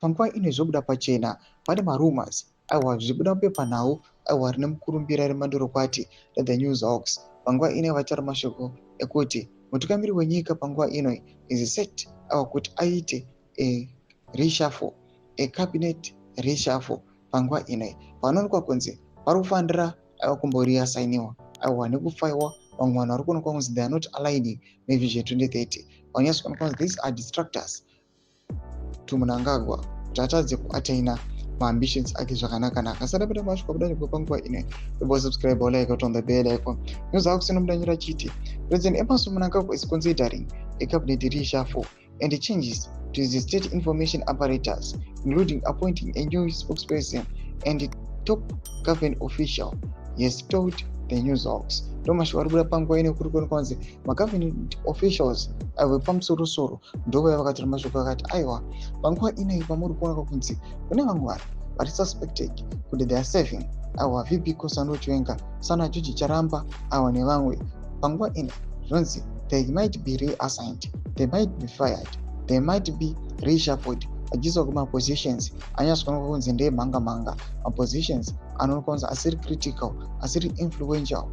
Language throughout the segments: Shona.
panguva ino zvobuda pachena pane marumors aiwa zvibuda mupepanhau aiwa rine mukurumbira remandorokwati The News Hawks panguva ino vataura mashoko ekuti mutungamiri wenyika panguva ino is set kuti aite reshuffle cabinet reshuffle panguva ino panoonekwa kunzi pari kufanira kumboriasainiwa aiwa nekufaiwa vamwe vanhu vari kuonekwa kunzi they are not aligning nevision 2030 vanyatso kuonekwa kunzi these are distractors to Mnangagwa kuti atadze kuataina maambitions ake zvakanaka-naka. Sadapita mashuka kudani kwepanguva ino subscribe or like on the bell icon. News Hawks inomudanyira chiti President Emerson Mnangagwa is considering a cabinet reshuffle and changes to the state information apparatus, including appointing a new spokesperson and top government official. He has told the News Hawks. Ndomashuka ari kuda panguva ino kuri kuonekwa kunzi magovernment officials aiwe pamusoro-soro ndovaya vakataura mashoko akati aiwa panguva inei pamuri kuonekwa kunzi kune vamwe vanhu vari suspected kuti they are serving aiwa VP Kosano Chiwenga sana Joji Charamba aiwa nevamwe panguva ino zvinonzi they might be reassigned, they might be fired, they might be reshuffled achiiswa kumapositions anyatsokuonekwa kunzi ndeemhanga-mhanga mapositions anoonekwa kunzi asiri critical, asiri influential,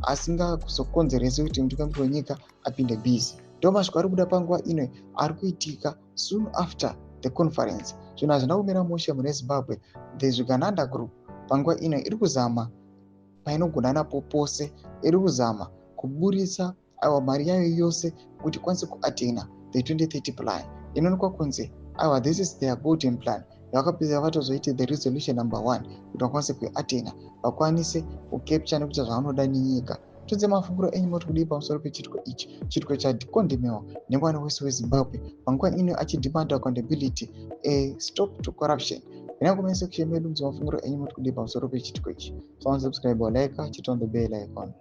asingazokonzeresi kuti mutungamiri wenyika apinde busy. Ndomashoko ari kuda panguva ino ari kuitika soon after the conference. Zvinhu hazvina kumira mushe mune Zimbabwe. The Zvigananda group panguva ino iri kuzama painogona napo pose, iri kuzama kuburitsa aiwa mari yayo yose kuti ikwanise kuatena the 2030 plan. Inoonekwa kunzi aiwa this is their golden plan. Vakapedza vatozoita the resolution number 1 kuti vakwanise kuiatena vakwanise kucapture nekuita zvavanoda nenyika. Tudze mafunguro enyu moti kudii pamusoro pechitiko ichi. Chitiko chadhikondemewa nemwana wese weZimbabwe panguva ino achidhimanda accountability, a stop to corruption. Ina comment section medu mudze mafunguro enyu moti kudii pamusoro pechitiko ichi. So subscribe or like, hit on the bell icon.